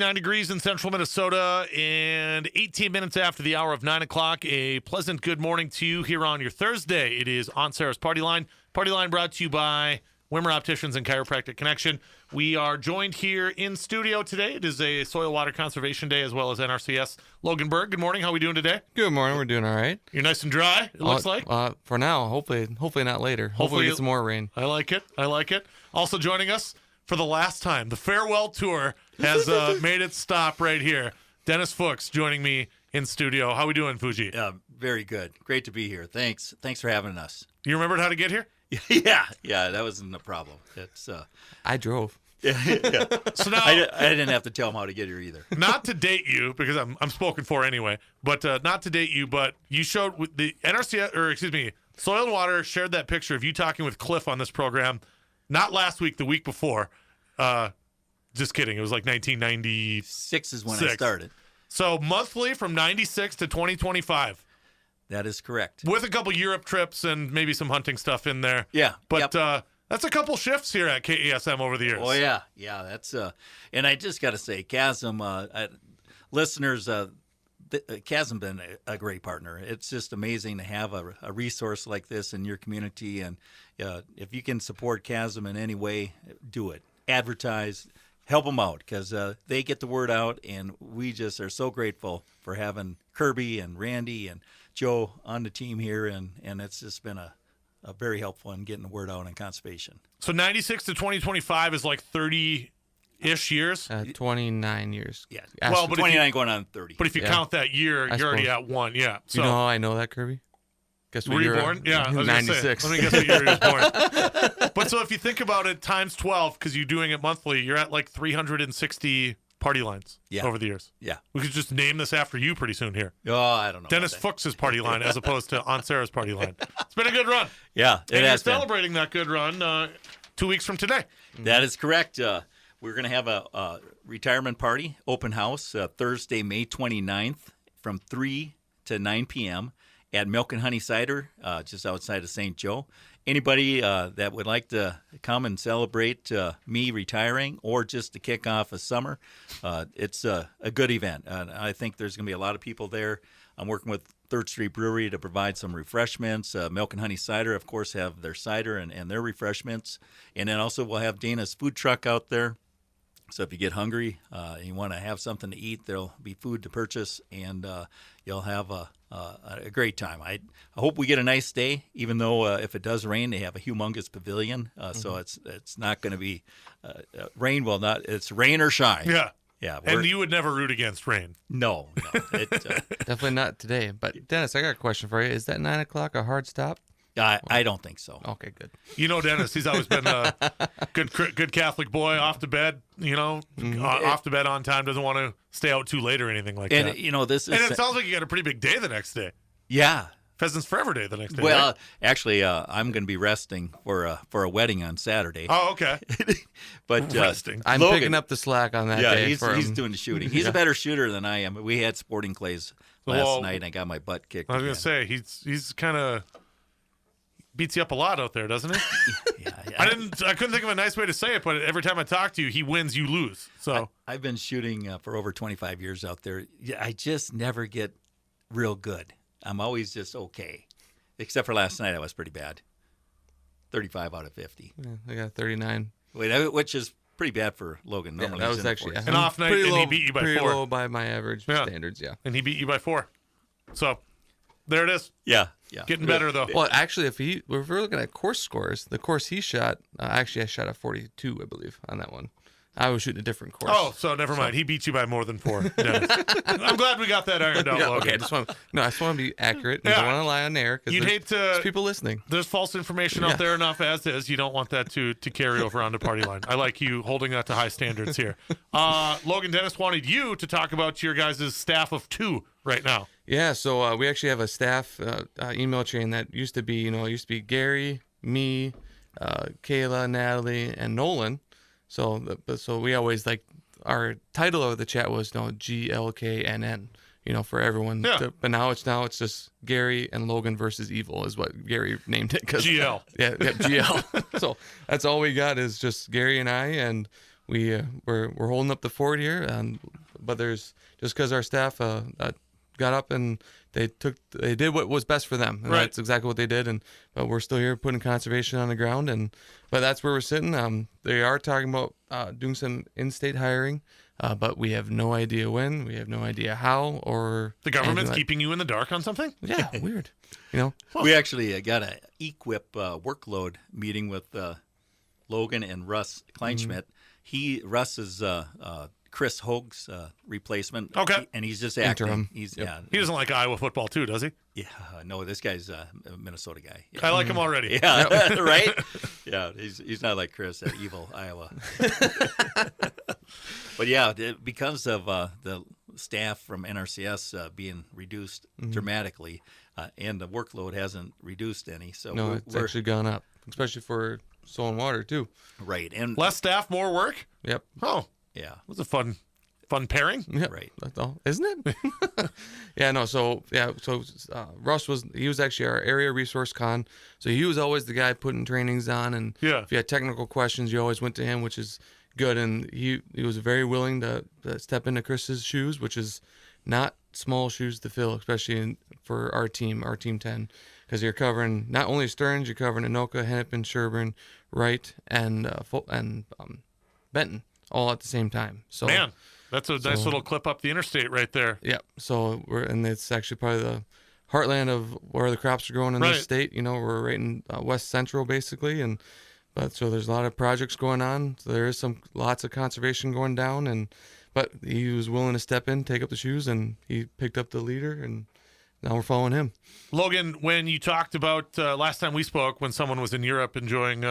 9 degrees in central Minnesota and 18 minutes after the hour of 9 o'clock. A pleasant good morning to you here on your Thursday. It is on Sara's Partyline. Partyline brought to you by Wimmer Opticians and Chiropractic Connection. We are joined here in studio today. It is a Soil Water Conservation Day as well as NRCS. Logan Berg, good morning. How are we doing today? Good morning. We're doing all right. You're nice and dry, it looks like. For now, hopefully not later. Hopefully we get some more rain. I like it. Also joining us for the last time, the farewell tour has made its stop right here. Dennis Fuchs joining me in studio. How are we doing, Fuji? Very good. Great to be here. Thanks for having us. You remembered how to get here? Yeah, that wasn't a problem. It's I drove. Yeah. So now I didn't have to tell him how to get here either. Not to date you, because I'm spoken for anyway, but not to date you, but you showed with the NRCS, or excuse me, Soil and Water shared that picture of you talking with Cliff on this program, not last week, the week before. Just kidding. It was like 1996 is when I started. So monthly from 96 to 2025. That is correct. With a couple Europe trips and maybe some hunting stuff in there. Yeah. But that's a couple shifts here at KASM over the years. Oh, yeah. Yeah, that's and I just got to say, KASM, listeners, KASM been a great partner. It's just amazing to have a resource like this in your community. And if you can support KASM in any way, do it. Advertise, help them out, because they get the word out, and we just are so grateful for having Kirby and Randy and Joe on the team here, and it's just been a very helpful in getting the word out on conservation. So 96 to 2025 is like 30-ish years? 29 years. Yeah. Well, but 29 going on 30. But if you count that year, you're already at one. Yeah. So, you know how I know that, Kirby? Guess were you born? Yeah, I was 96. Let me guess what year he was born. But so if you think about it, times 12, because you're doing it monthly, you're at like 360 party lines over the years. Yeah. We could just name this after you pretty soon here. Oh, I don't know. Dennis Fuchs's party line as opposed to Aunt Sarah's party line. It's been a good run. Yeah, and you're celebrating that good run 2 weeks from today. That is correct. We're going to have a retirement party, open house, Thursday, May 29th from 3 to 9 p.m. at Milk and Honey Cider, just outside of St. Joe. Anybody that would like to come and celebrate me retiring or just to kick off a summer, it's a good event. I think there's going to be a lot of people there. I'm working with 3rd Street Brewery to provide some refreshments. Milk and Honey Cider, of course, have their cider and their refreshments. And then also we'll have Dana's food truck out there. So if you get hungry and you want to have something to eat, there'll be food to purchase, and you'll have a great time. I hope we get a nice day, even though if it does rain, they have a humongous pavilion. So it's not going to be rain. Will not. It's rain or shine. Yeah. Yeah. And you would never root against rain. No. Definitely not today. But Dennis, I got a question for you. Is that 9 o'clock a hard stop? I don't think so. Okay, good. You know, Dennis, he's always been a good Catholic boy, off to bed, off to bed on time, doesn't want to stay out too late or anything like that. And, this is... And it sounds like you got a pretty big day the next day. Yeah. Pheasants Forever Day the next day. Well, right? Actually, I'm going to be resting for a wedding on Saturday. Oh, okay. But resting. I'm Logan, picking up the slack on that day. He's doing the shooting. He's a better shooter than I am. We had sporting clays last night, and I got my butt kicked. I was going to say, he's kind of... beats you up a lot out there, doesn't he? Yeah. I couldn't think of a nice way to say it, but every time I talk to you, he wins, you lose. So I've been shooting for over 25 years out there. I just never get real good. I'm always just okay, except for last night. I was pretty bad. 35 out of 50. Yeah, I got 39. Which is pretty bad for Logan. Normally, that was actually an off night, and he beat you by 4. Pretty low by my average standards. Yeah, and he beat you by 4. So there it is. Yeah. Getting better, though. Well, actually, if we're looking at course scores, the course he shot, I shot a 42, I believe, on that one. I was shooting a different course. Oh, so never mind. He beat you by more than 4. I'm glad we got that ironed out, Logan. Okay, I just want to be accurate. I don't want to lie on air because there's people listening. There's false information out there enough as is. You don't want that to carry over onto Partyline. I like you holding that to high standards here. Logan, Dennis wanted you to talk about your guys' staff of 2 right now. Yeah, so we actually have a staff email chain that used to be, Gary, me, Kayla, Natalie, and Nolan. So we always our title of the chat was GLKNN, for everyone. Yeah. But now it's just Gary and Logan versus Evil is what Gary named it. GL. Yeah, GL. So that's all we got is just Gary and I, and we're holding up the fort here, but there's just because our staff got up and they did what was best for them, and Right. that's exactly what they did. But we're still here putting conservation on the ground, but that's where we're sitting. They are talking about doing some in-state hiring, but we have no idea when, we have no idea how, or The government's anything keeping you in the dark on something? yeah, weird. We actually got a EQIP workload meeting with Logan and Russ Kleinschmidt. Russ is Chris Hoag's replacement. Okay. And he's just acting. Interim. He's Yep. He doesn't like Iowa football too, does he? yeah. No, this guy's a Minnesota guy. Yeah. I like him already. Yeah, right? Yeah, he's not like Chris at evil Iowa. But yeah, because of the staff from NRCS being reduced dramatically, and the workload hasn't reduced any. So No, it's actually gone up, especially for soil and water too. right. And Less staff, more work? Yep. Oh, yeah, it was a fun pairing. Yep. right. That's all, isn't it? Yeah, no. So Russ was actually our area resource con. So he was always the guy putting trainings on, and Yeah. if you had technical questions, you always went to him, which is good. And he was very willing to step into Chris's shoes, which is not small shoes to fill, especially for our team 10, because you're covering not only Stearns, you're covering Anoka, Hennepin, Sherburne, Wright, and Benton all at the same time. So Man, that's a nice little clip up the interstate right there. yeah. So and it's actually probably the heartland of where the crops are growing in Right. this state. We're right in West Central basically, but so there's a lot of projects going on. So there is lots of conservation going down, but he was willing to step in, take up the shoes, and he picked up the leader, and now we're following him. Logan, when you talked about last time we spoke, when someone was in Europe enjoying,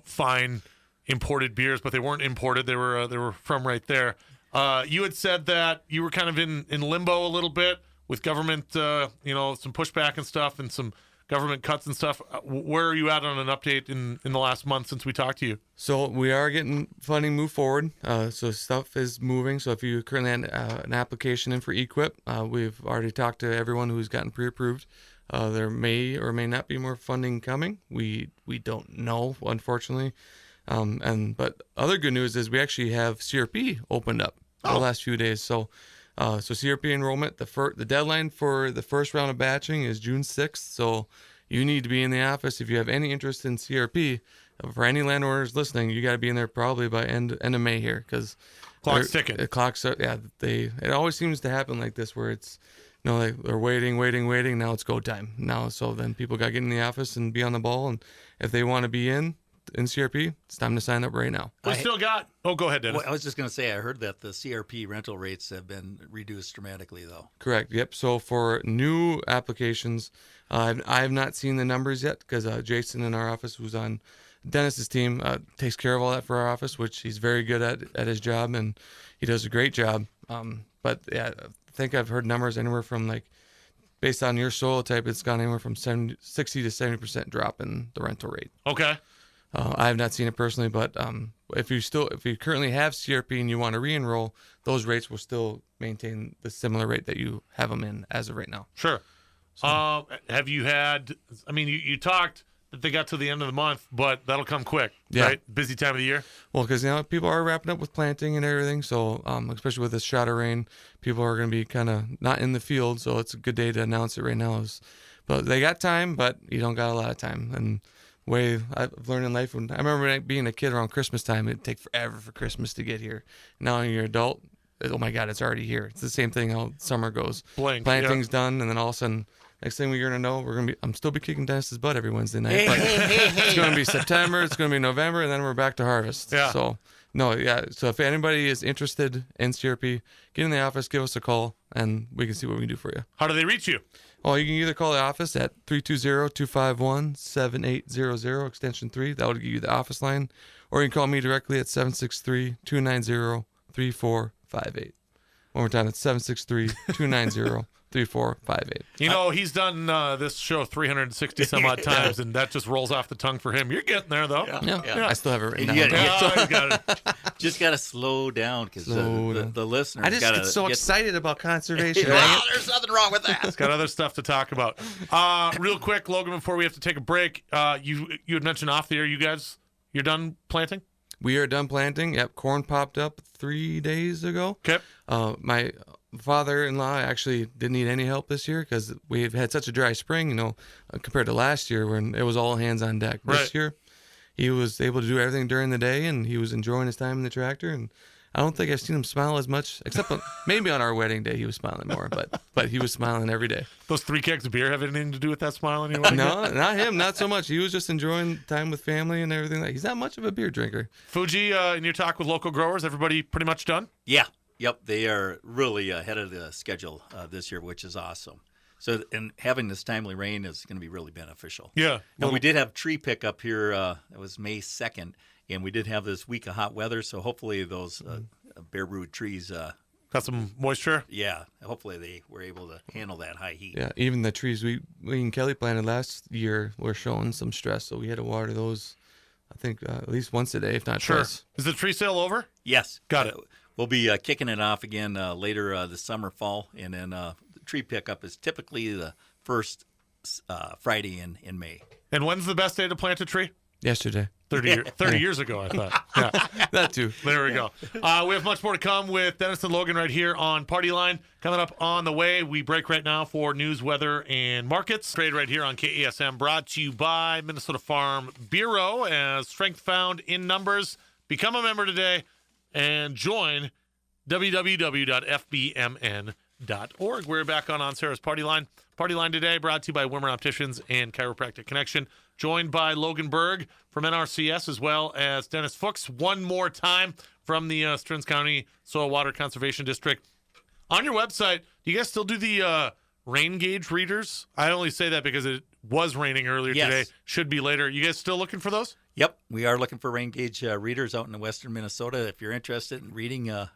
fine imported beers, but they weren't imported; they were from right there. You had said that you were kind of in limbo a little bit with government, some pushback and stuff, and some government cuts and stuff. Where are you at on an update in the last month since we talked to you? So we are getting funding move forward. So stuff is moving. So if you currently have an application in for EQIP, we've already talked to everyone who's gotten pre-approved. There may or may not be more funding coming. We don't know, unfortunately. But other good news is we actually have CRP opened up the last few days. So CRP enrollment, the deadline for the first round of batching is June 6th. So you need to be in the office if you have any interest in CRP. For any landowners listening, you got to be in there probably by end of May here, because Clock's ticking. The clocks are, it always seems to happen like this, where it's they're waiting. Now it's go time now. So then people got to get in the office and be on the ball, and if they want to be in CRP, it's time to sign up right now. We still got. Oh, go ahead, Dennis. Well, I was just going to say, I heard that the CRP rental rates have been reduced dramatically, though. Correct. Yep. So for new applications, I have not seen the numbers yet, because Jason in our office, who's on Dennis's team, takes care of all that for our office, which he's very good at his job, and he does a great job. But yeah, I think I've heard numbers anywhere from, based on your soil type, it's gone anywhere from 60 to 70% drop in the rental rate. Okay. I have not seen it personally, but if you currently have CRP and you want to re-enroll, those rates will still maintain the similar rate that you have them in as of right now. Sure. Have you had? I mean, you talked that they got to the end of the month, but that'll come quick, Yeah. right? Busy time of the year. Well, because people are wrapping up with planting and everything, so especially with this shot of rain, people are going to be kind of not in the field, so it's a good day to announce it right now. But they got time, but you don't got a lot of time. And way I've learned in life, I remember being a kid around Christmas time, it'd take forever for Christmas to get here. Now you're an adult, oh my God, it's already here. It's the same thing how summer goes. Blink, Planting's done, and then all of a sudden, next thing we're gonna know, I'm still be kicking Dennis's butt every Wednesday night. But it's gonna be September, it's gonna be November, and then we're back to harvest. Yeah. So So if anybody is interested in CRP, get in the office, give us a call, and we can see what we can do for you. How do they reach you? Oh, you can either call the office at 320-251-7800, extension 3. That would give you the office line. Or you can call me directly at 763-290-3458. One more time, it's 763-290-3458. He's done this show 360 some odd times, and that just rolls off the tongue for him. You're getting there, though. Yeah. I still have it written down. You got it. just got to slow down, because the listeners I just get so excited about conservation. Well, there's nothing wrong with that. It's got other stuff to talk about. Real quick, Logan, before we have to take a break, you had mentioned off the air, you're done planting? We are done planting. Yep, corn popped up 3 days ago. Okay. My father-in-law actually didn't need any help this year because we've had such a dry spring, compared to last year when it was all hands on deck. Right. This year, he was able to do everything during the day, and he was enjoying his time in the tractor. And I don't think I've seen him smile as much, except maybe on our wedding day he was smiling more, but he was smiling every day. Those 3 kegs of beer have anything to do with that smile in your wedding? No, not him, not so much. He was just enjoying time with family and everything. He's not much of a beer drinker. Fuji, in your talk with local growers, everybody pretty much done? Yeah. Yep. They are really ahead of the schedule this year, which is awesome. So, and having this timely rain is going to be really beneficial. Yeah. And we did have tree pickup here. It was May 2nd, and we did have this week of hot weather. So hopefully those bare root trees, Got some moisture? yeah, hopefully they were able to handle that high heat. Yeah, even the trees we and Kelly planted last year were showing some stress, so we had to water those, I think, at least once a day, if not Sure. twice. Is the tree sale over? Yes. Got it. We'll be kicking it off again later this summer, fall, and then the tree pickup is typically the first Friday in May. And when's the best day to plant a tree? Yesterday. 30 years ago, I thought. Yeah. That too. There we go. We have much more to come with Dennis and Logan right here on Partyline. Coming up on the way, we break right now for news, weather, and markets. Trade right here on KASM, brought to you by Minnesota Farm Bureau. As strength found in numbers, become a member today and join www.fbmn.org. We're back on Sarah's Partyline. Partyline today brought to you by Wimmer Opticians and Chiropractic Connection. Joined by Logan Berg from NRCS, as well as Dennis Fuchs one more time from the Stearns County Soil Water Conservation District. On your website, do you guys still do the rain gauge readers? I only say that because it was raining earlier today. Should be later. You guys still looking for those? Yep, we are looking for rain gauge readers out in western Minnesota. If you're interested in reading the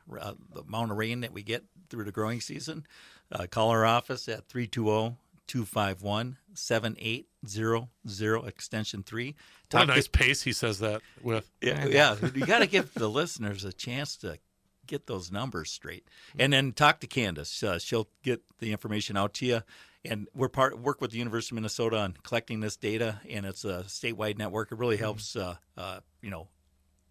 amount of rain that we get through the growing season, call our office at 320-251-7800, extension 3. What a nice pace he says that with. Yeah, you got to give the listeners a chance to get those numbers straight. And then talk to Candace. She'll get the information out to you. And work with the University of Minnesota on collecting this data, and it's a statewide network. It really helps,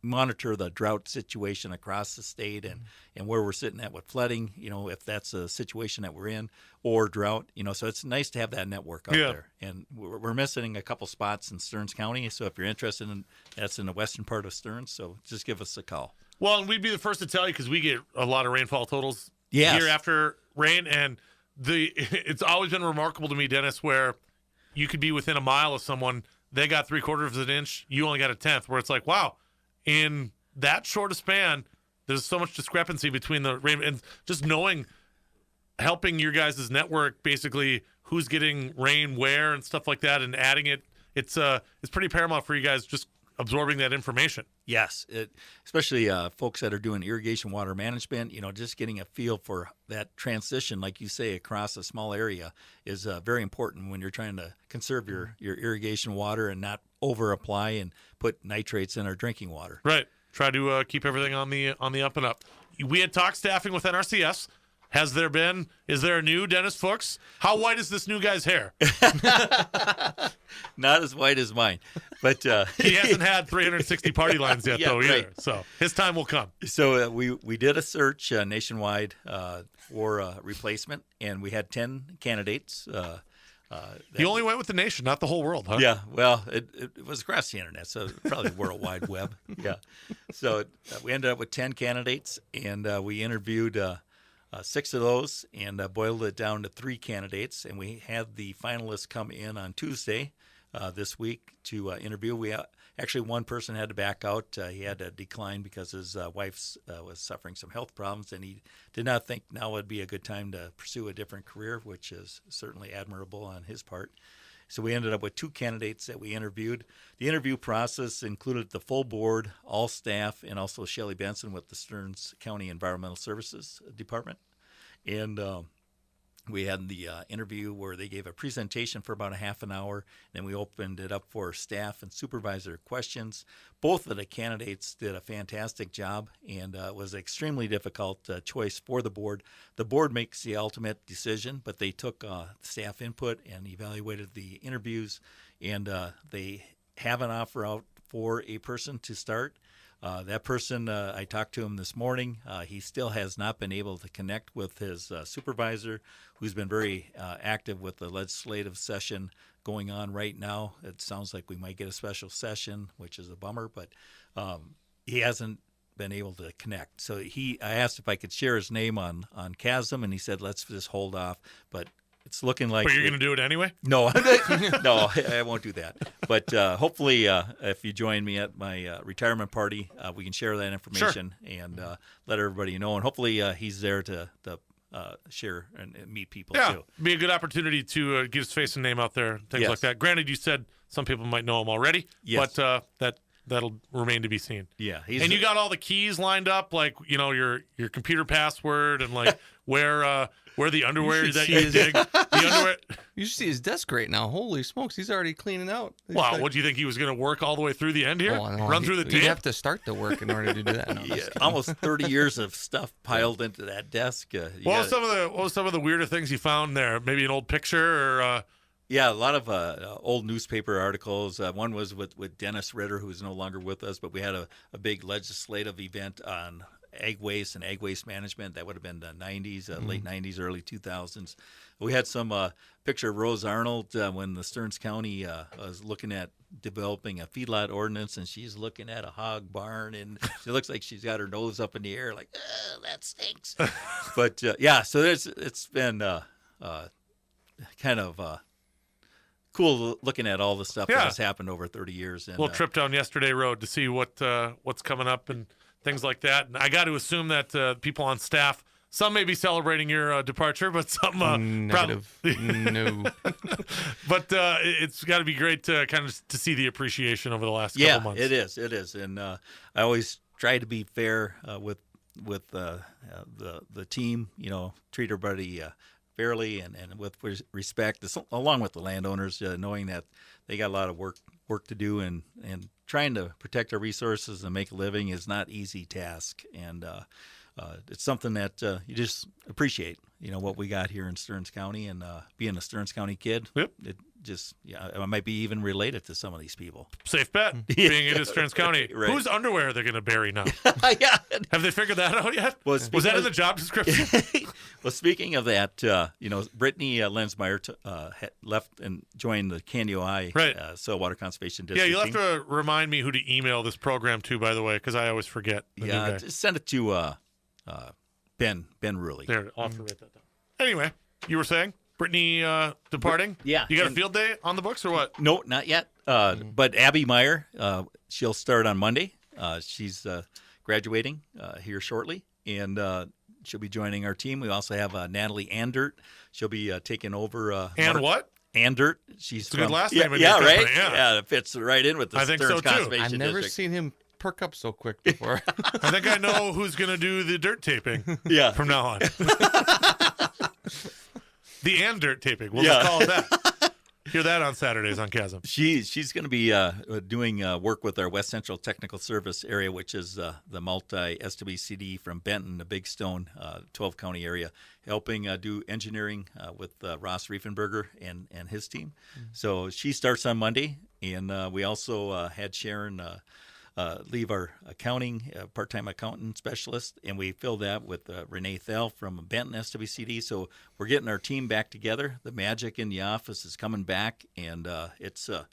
monitor the drought situation across the state and where we're sitting at with flooding, if that's a situation that we're in, or drought, so it's nice to have that network out there. And we're missing a couple spots in Stearns County, so if you're interested that's in the western part of Stearns, so just give us a call. Well, and we'd be the first to tell you because we get a lot of rainfall totals Yes. year after rain, and it's always been remarkable to me, Dennis, where you could be within a mile of someone, they got 3/4 of an inch, you only got a tenth, where it's like, wow, in that short a span, there's so much discrepancy between the rain and just knowing, helping your guys' network, basically who's getting rain where and stuff like that, and adding it. It's pretty paramount for you guys just absorbing that information. Yes, especially folks that are doing irrigation water management, just getting a feel for that transition, like you say, across a small area is very important when you're trying to conserve your irrigation water and not over apply and put nitrates in our drinking water. Right. Try to keep everything on the up and up. We had talk staffing with NRCS. Is there a new Dennis Fuchs? How white is this new guy's hair? Not as white as mine, but he hasn't had 360 party lines yet, though, either. Right. So his time will come. So we did a search nationwide for replacement, and we had 10 candidates. He only went with the nation, not the whole world, huh? Yeah, well, it was across the internet, so probably World Wide Web. Yeah. So we ended up with 10 candidates, and we interviewed 6 of those and boiled it down to 3 candidates. And we had the finalists come in on Tuesday this week to interview. We actually, one person had to back out. He had to decline because his wife was suffering some health problems, and he did not think now would be a good time to pursue a different career, which is certainly admirable on his part. So we ended up with 2 candidates that we interviewed. The interview process included the full board, all staff, and also Shelley Benson with the Stearns County Environmental Services Department. And we had the interview where they gave a presentation for about a half an hour. Then we opened it up for staff and supervisor questions. Both of the candidates did a fantastic job, and it was an extremely difficult choice for the board. The board makes the ultimate decision, but they took staff input and evaluated the interviews, and they have an offer out for a person to start. That person, I talked to him this morning. He still has not been able to connect with his supervisor, who's been very active with the legislative session going on right now. It sounds like we might get a special session, which is a bummer, but he hasn't been able to connect. So I asked if I could share his name on KASM, and he said, let's just hold off. But it's looking like... But you're going to do it anyway? No, no, I won't do that. But hopefully, if you join me at my retirement party, we can share that information and let everybody know. And hopefully he's there to share and meet people, too. Be a good opportunity to get his face and name out there, things like that. Granted, you said some people might know him already, but that'll remain to be seen. Yeah. And you got all the keys lined up, like, your computer password and, like, where the underwear that you dig. The underwear. You should see his desk right now. Holy smokes, he's already cleaning out. Wow, what do you think he was going to work all the way through the end here? Oh, no, Run through the tape? You have to start the work in order to do that. No, almost 30 years of stuff piled into that desk. What was some of the weirder things you found there? Maybe an old picture or... Yeah, a lot of old newspaper articles. One was with Dennis Ritter, who is no longer with us, but we had a big legislative event on ag waste and ag waste management. That would have been the 90s, late 90s, early 2000s. We had some picture of Rose Arnold when the Stearns County was looking at developing a feedlot ordinance, and she's looking at a hog barn, and she looks like she's got her nose up in the air like, that stinks. But, so it's been kind of... cool looking at all the stuff that has happened over 30 years. And, a little trip down Yesterday Road to see what's coming up and things like that. And I got to assume that people on staff, some may be celebrating your departure, but some negative. No. But it's got to be great to kind of to see the appreciation over the last couple months. Yeah, it is. And I always try to be fair with the team. Treat everybody fairly and with respect, along with the landowners, knowing that they got a lot of work to do, and trying to protect our resources and make a living is not easy task. And it's something that you just appreciate, what we got here in Stearns County, and being a Stearns County kid, it just, I might be even related to some of these people. Safe bet, being in Stearns County. Right. Whose underwear are they going to bury now? Yeah. Have they figured that out yet? Was that in the job description? Well, speaking of that, Brittany Lensmeyer left and joined the Canyon Soil Water Conservation District. Yeah, you'll have to remind me who to email this program to, by the way, because I always forget. Just send it to Ben Ruley. There, I'll have to write that down. Anyway, you were saying? Brittany departing? Yeah. You got a field day on the books or what? No, not yet. But Abby Meyer, she'll start on Monday. She's graduating here shortly, and she'll be joining our team. We also have Natalie Andert. She'll be taking over. What? Andert. It's a good last name. Yeah, right? Yeah, it fits right in with the Stearns Conservation Conservation I've never District. seen him perk up so quick before. I think I know who's going to do the dirt taping from now on. The dirt taping. We'll just call it that. Hear that on Saturdays on KASM. She's going to be doing work with our West Central Technical Service area, which is the multi-SWCD from Benton to Big Stone, 12-county area, helping do engineering with Ross Riefenberger and his team. Mm-hmm. So she starts on Monday, and we also had Sharon leave our accounting, part-time accountant specialist, and we filled that with Renee Thel from Benton SWCD. So we're getting our team back together. The magic in the office is coming back, and it's going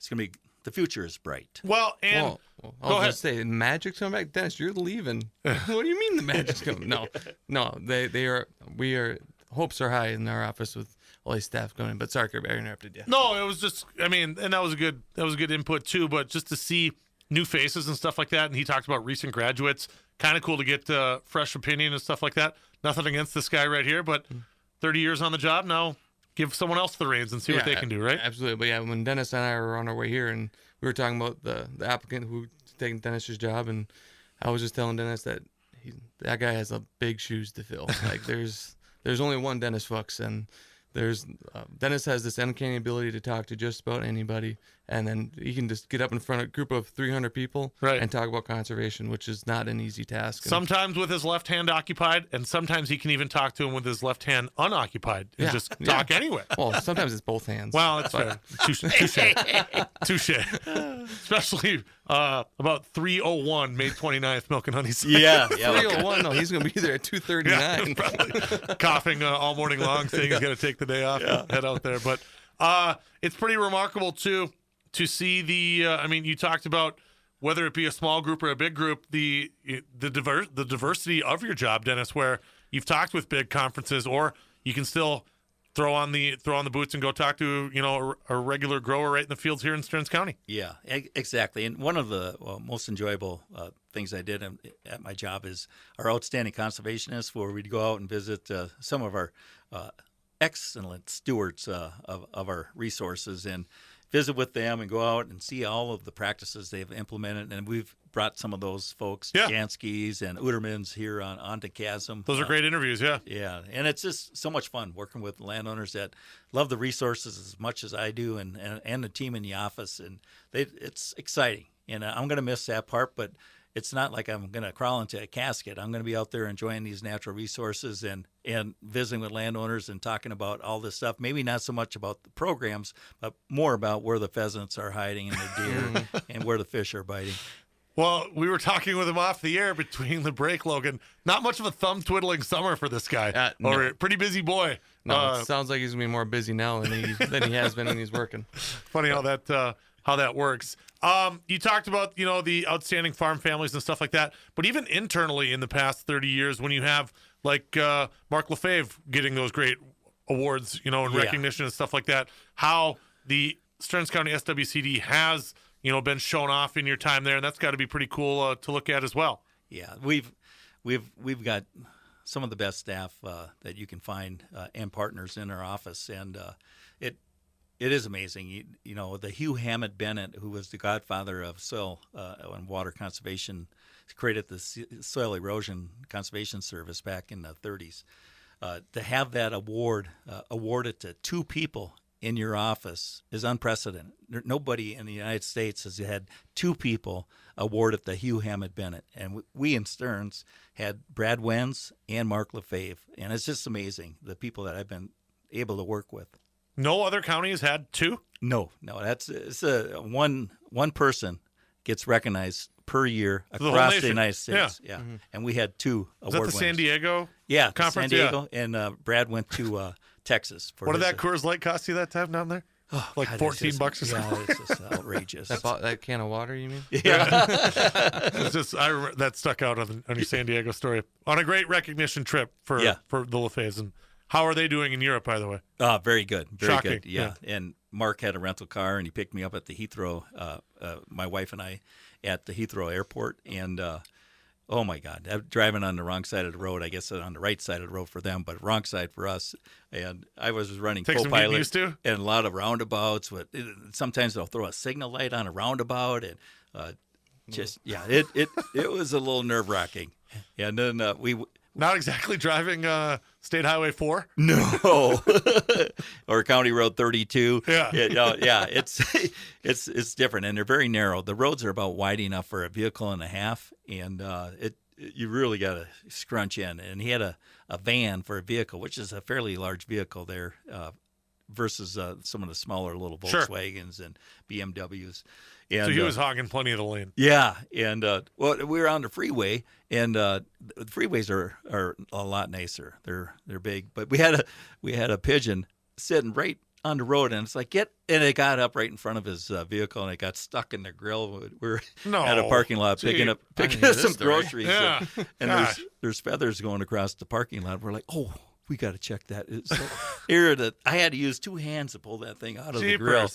to be, the future is bright. Well, and I was going to say, magic's coming back. Dennis, you're leaving. What do you mean the magic's coming? No, we are, hopes are high in our office with all these staff going in. But sorry, Kirby, I interrupted you. No, it was just, and that was a good input too, but just to see new faces and stuff like that, and he talked about recent graduates. Kind of cool to get fresh opinion and stuff like that. Nothing against this guy right here, but 30 years on the job now. Give someone else the reins and see what they can do, right? Absolutely. But yeah, when Dennis and I were on our way here, and we were talking about the applicant who's taking Dennis's job, and I was just telling Dennis that that guy has a big shoes to fill. Like there's only one Dennis Fuchs, and Dennis has this uncanny ability to talk to just about anybody and then you can just get up in front of a group of 300 people Right. and talk about conservation, which is not an easy task. And Sometimes with his left hand occupied, and sometimes he can even talk to him with his left hand unoccupied and Yeah, just yeah. talk anyway. well, sometimes it's both hands. Well, that's fair. Touche. Especially about 3:01, May 29th, Milk and Honey. Yeah. 301, no, he's going to be there at 2:39. Probably coughing all morning long, saying he's going to take the day off and head out there. But it's pretty remarkable, too, to see the, I mean, you talked about whether it be a small group or a big group, the diversity of your job, Dennis, where you've talked with big conferences, or you can still throw on the boots and go talk to a regular grower right in the fields here in Stearns County. Yeah, exactly. And one of the most enjoyable things I did at my job is our outstanding conservationists, where we'd go out and visit some of our excellent stewards of our resources and visit with them and go out and see all of the practices they've implemented. And we've brought some of those folks, Jansky's and Utermans, here onto KASM. Those are great interviews, yeah. Yeah, and it's just so much fun working with landowners that love the resources as much as I do, and the team in the office, and it's exciting. And I'm going to miss that part, but it's not like I'm going to crawl into a casket. I'm going to be out there enjoying these natural resources and visiting with landowners and talking about all this stuff. Maybe not so much about the programs, but more about where the pheasants are hiding and the deer and where the fish are biting. Well, we were talking with him off the air between the break, Logan. Not much of a thumb-twiddling summer for this guy. No. Or a pretty busy boy. No, it sounds like he's going to be more busy now than he has been when he's working. Funny how that works. You talked about, the outstanding farm families and stuff like that, but even internally in the past 30 years, when you have like Mark Lefebvre getting those great awards, and recognition and stuff like that, how the Stearns County SWCD has, been shown off in your time there, and that's got to be pretty cool to look at as well. Yeah, we've got some of the best staff that you can find and partners in our office, and it is amazing. The Hugh Hammett Bennett, who was the godfather of soil and water conservation, created the Soil Erosion Conservation Service back in the 30s. To have that award awarded to two people in your office is unprecedented. Nobody in the United States has had two people awarded the Hugh Hammett Bennett. And we in Stearns had Brad Wenz and Mark Lefebvre. And it's just amazing, the people that I've been able to work with. No other county has had two? No, it's one person gets recognized per year across the United States. Yeah. Mm-hmm. And we had two award winners. Is that the San Diego conference? San Diego, and Brad went to Texas. What did that Coors Light cost you that time down there? Oh, like God, $14 or something? Yeah, it's just outrageous. That can of water, you mean? Yeah. It's just, I remember that stuck out on your San Diego story. On a great recognition trip for the Lefebvres. And how are they doing in Europe, by the way? Very good. Very Shocking. good. Yeah. And Mark had a rental car, and he picked me up at the Heathrow, my wife and I, at the Heathrow airport. And, oh, my God, I'm driving on the wrong side of the road. I guess on the right side of the road for them, but wrong side for us. And I was running co-pilot and a lot of roundabouts. Sometimes they'll throw a signal light on a roundabout. And it was a little nerve-wracking. And then Not exactly driving State Highway 4? No. Or County Road 32. Yeah. It's different, and they're very narrow. The roads are about wide enough for a vehicle and a half, and you really got to scrunch in. And he had a van for a vehicle, which is a fairly large vehicle there versus some of the smaller little Volkswagens and BMWs. And, so he was hogging plenty of the lane. Yeah, and we were on the freeway, and the freeways are a lot nicer. They're big, but we had a pigeon sitting right on the road, and it's like and it got up right in front of his vehicle, and it got stuck in the grill. We're at a parking lot picking up some groceries, and there's feathers going across the parking lot. We're like, oh, we got to check that. It's so irritating. I had to use two hands to pull that thing out of the grill.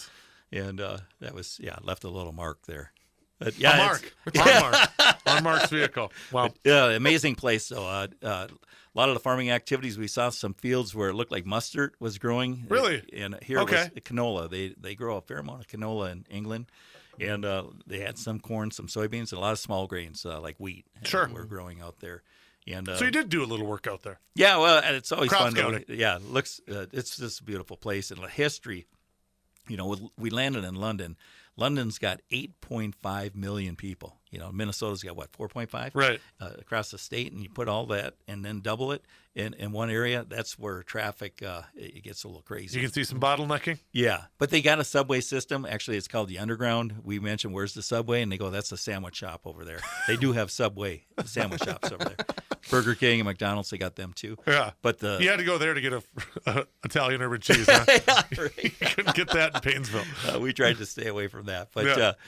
And that was, left a little mark there. But, on Mark's vehicle. Wow. But, amazing place, though. A lot of the farming activities, we saw some fields where it looked like mustard was growing. Really? And here was canola. They grow a fair amount of canola in England. And they had some corn, some soybeans, and a lot of small grains like wheat. Were growing out there. And so you did do a little work out there. Yeah, well, and it's always crop fun. Scouting. It looks. It's just a beautiful place, and the history. We landed in London London's got 8.5 million people. Minnesota's got what, 4.5? Right. Across the state, and you put all that and then double it in one area. That's where traffic it gets a little crazy. You can see some bottlenecking. Yeah, but they got a subway system. Actually, it's called the Underground. We mentioned where's the subway, and they go, that's the sandwich shop over there. They do have subway sandwich shops over there. Burger King and McDonald's, they got them too. Yeah, but you had to go there to get a Italian urban cheese. Huh? Yeah, right. You couldn't get that in Paynesville. We tried to stay away from that, but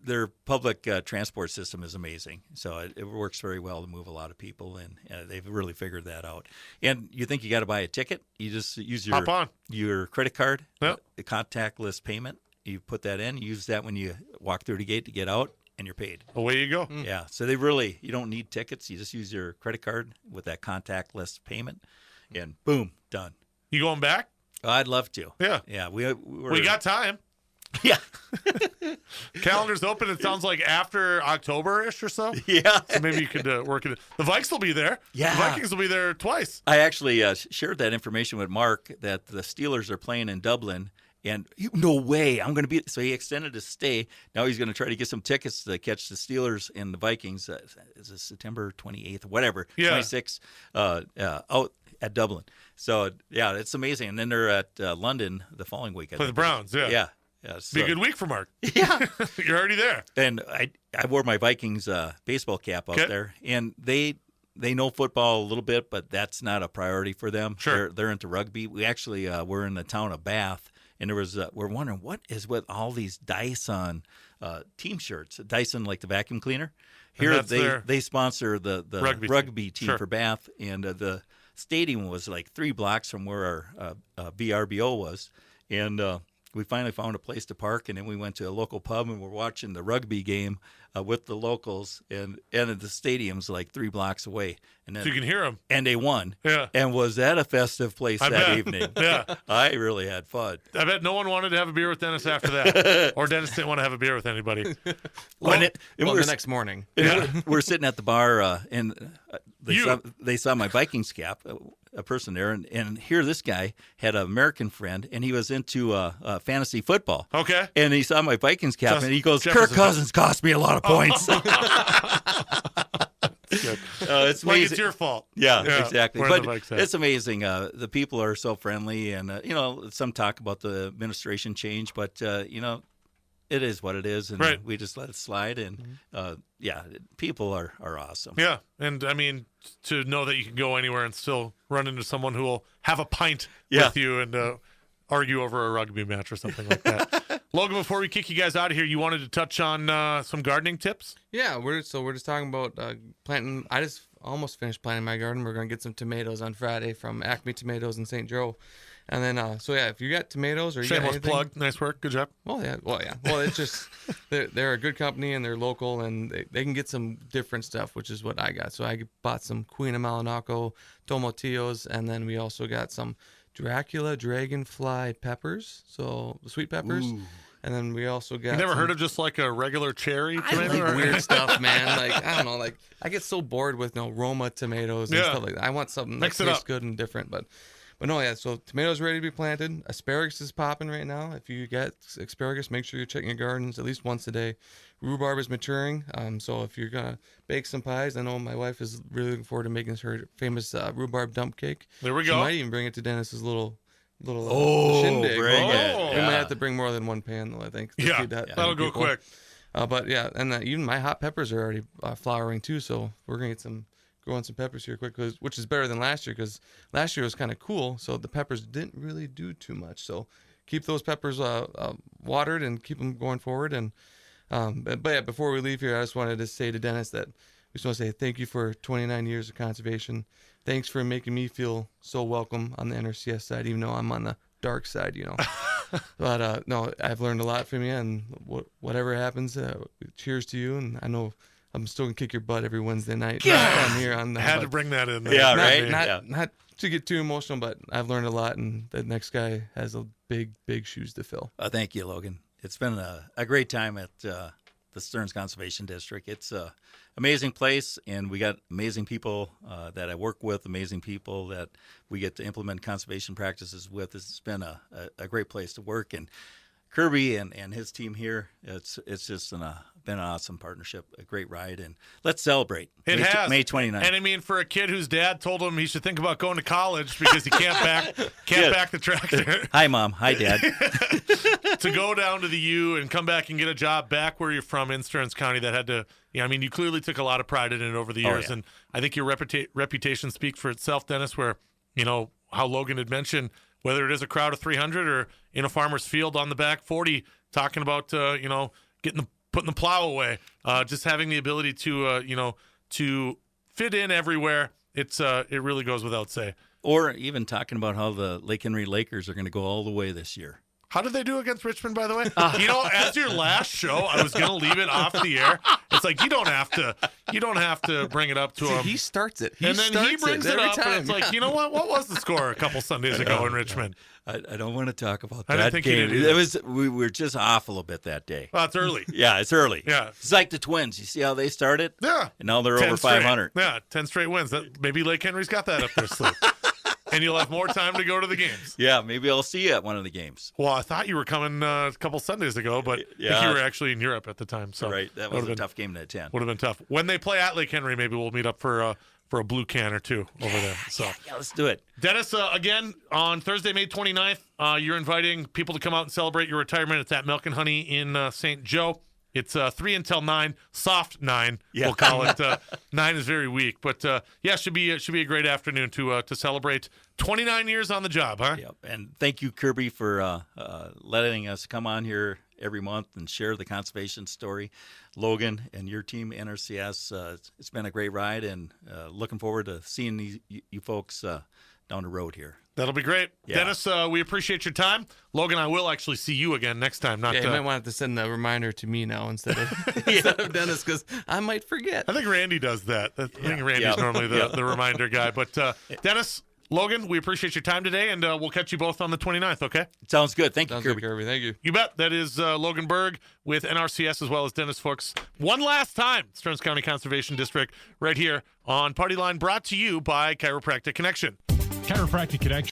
their public transport system is amazing. So it works very well to move a lot of people, and they've really figured that out. And you think you got to buy a ticket? You just use your credit card, Yep. The contactless payment. You put that in, use that when you walk through the gate to get out, and you're paid. Away you go. Yeah. So you don't need tickets. You just use your credit card with that contactless payment, and boom, done. You going back? I'd love to. Yeah. Yeah. We got time. Yeah. Calendar's open. It sounds like after October-ish or so. Yeah. So maybe you could work it. The Vikes will be there. Yeah. The Vikings will be there twice. I actually shared that information with Mark that the Steelers are playing in Dublin. And no way, I'm going to be. So he extended his stay. Now he's going to try to get some tickets to catch the Steelers and the Vikings. Is it September 28th, whatever, 26th, out at Dublin. So yeah, it's amazing. And then they're at London the following week. Play the Browns. Yeah. Yeah. Yeah, Be a good week for Mark. Yeah. You're already there. And I wore my Vikings baseball cap out there, and they know football a little bit, but that's not a priority for them. Sure. They're into rugby. We actually were in the town of Bath, and there was we're wondering what is with all these Dyson team shirts. Dyson, like the vacuum cleaner. Here they sponsor the rugby team for Bath, and the stadium was like 3 blocks from where our VRBO was, and we finally found a place to park, and then we went to a local pub, and we're watching the rugby game with the locals, and the stadium's like 3 blocks away. And then, so you can hear them. And they won. Yeah. And was that a festive place that evening? Yeah. I really had fun. I bet no one wanted to have a beer with Dennis after that. Or Dennis didn't want to have a beer with anybody. The next morning. We're sitting at the bar, and they saw my Vikings cap, a person there, and here this guy had an American friend, and he was into fantasy football. Okay. And he saw my Vikings cap, and he goes, Kirk Cousins cost me a lot of points. It's amazing. Like it's your fault. Yeah, exactly. But it's amazing. The people are so friendly, and some talk about the administration change, but it is what it is, and we just let it slide. And people are awesome. Yeah, and I mean, to know that you can go anywhere and still run into someone who will have a pint with you and argue over a rugby match or something like that. Logan, before we kick you guys out of here, you wanted to touch on some gardening tips? Yeah, we're just talking about planting. I just almost finished planting my garden. We're going to get some tomatoes on Friday from Acme Tomatoes in St. Joe. And then, if you got tomatoes or you Shameless got anything, plug. Nice work. Good job. Well, yeah. Well, it's just they're a good company and they're local and they can get some different stuff, which is what I got. So I bought some Queen of Malinaco tomatillos, and then we also got some Dracula Dragonfly peppers, so the sweet peppers. Ooh. And then we also got. You never heard of just like a regular cherry tomato? I like weird stuff, man. Like I don't know. Like I get so bored with Roma tomatoes and stuff like that. I want something that tastes good and different, but no, yeah. So tomatoes ready to be planted. Asparagus is popping right now. If you get asparagus, make sure you're checking your gardens at least once a day. Rhubarb is maturing. So if you're gonna bake some pies, I know my wife is really looking forward to making her famous rhubarb dump cake. There we go. She might even bring it to Dennis's little shindig. Bring it. We might have to bring more than one pan though. I think. That'll go quick. But yeah, and even my hot peppers are already flowering too. So we're gonna get growing some peppers here quick, which is better than last year because last year was kind of cool, so the peppers didn't really do too much. So keep those peppers watered and keep them going forward. And but yeah, before we leave here, I just wanted to say to Dennis that we just want to say thank you for 29 years of conservation. Thanks for making me feel so welcome on the NRCS side, even though I'm on the dark side, But no, I've learned a lot from you, and whatever happens, cheers to you. And I know I'm still gonna kick your butt every Wednesday night. I'm here on. Had to bring that in. Yeah, Not to get too emotional, but I've learned a lot, and the next guy has a big shoes to fill. Thank you, Logan. It's been a great time at the Stearns Conservation District. It's an amazing place, and we got amazing people that I work with, amazing people that we get to implement conservation practices with. It's been a great place to work, and Kirby and his team here, it's just been an awesome partnership, a great ride, and let's celebrate. It has. May 29th. And I mean, for a kid whose dad told him he should think about going to college because he can't back the tractor. Hi, Mom. Hi, Dad. To go down to the U and come back and get a job back where you're from in Stearns County, that had to, I mean, you clearly took a lot of pride in it over the years. yeah. And I think your reputation speaks for itself, Dennis, where, how Logan had mentioned, whether it is a crowd of 300 or in a farmer's field on the back 40, talking about, putting the plow away, just having the ability to, to fit in everywhere. It really goes without say. Or even talking about how the Lake Henry Lakers are going to go all the way this year. How did they do against Richmond, by the way? As your last show, I was going to leave it off the air. It's like you don't have to bring it up to him. He starts it. And then he brings it every up, time. and it's like, you know what? What was the score a couple Sundays ago in Richmond? I don't want to talk about I didn't that think you game. did either. We were just off a little bit that day. Well, it's early. Yeah, it's early. Yeah. It's like the Twins. You see how they started? Yeah. And now they're 10 over straight. 500. Yeah, 10 straight wins. Maybe Lake Henry's got that up their sleeve. And you'll have more time to go to the games. Yeah, maybe I'll see you at one of the games. Well, I thought you were coming a couple Sundays ago, but I think you were actually in Europe at the time. So Right, that was a tough game to attend. Would have been tough. When they play at Lake Henry, maybe we'll meet up for a blue can or two over there. So Yeah, let's do it. Dennis, again, on Thursday, May 29th, you're inviting people to come out and celebrate your retirement. It's at Milk and Honey in St. Joe. It's 3 until 9, soft 9. Yeah. We'll call it. 9 is very weak, but should be a great afternoon to celebrate 29 years on the job, huh? Yep. And thank you, Kirby, for letting us come on here every month and share the conservation story. Logan and your team, NRCS, it's been a great ride, and looking forward to seeing you folks down the road here. That'll be great. Yeah. Dennis, we appreciate your time. Logan, I will actually see you again next time. You might want to send a reminder to me now instead of Dennis, because I might forget. I think Randy does that. I think Randy's normally the reminder guy. But Dennis, Logan, we appreciate your time today, and we'll catch you both on the 29th, okay? Sounds good. Thank you, Sounds Kirby. good, Kirby. Thank you. You bet. That is Logan Berg with NRCS as well as Dennis Fuchs. One last time, Stearns County Conservation District right here on Partyline, brought to you by Chiropractic Connection. Chiropractic Connection.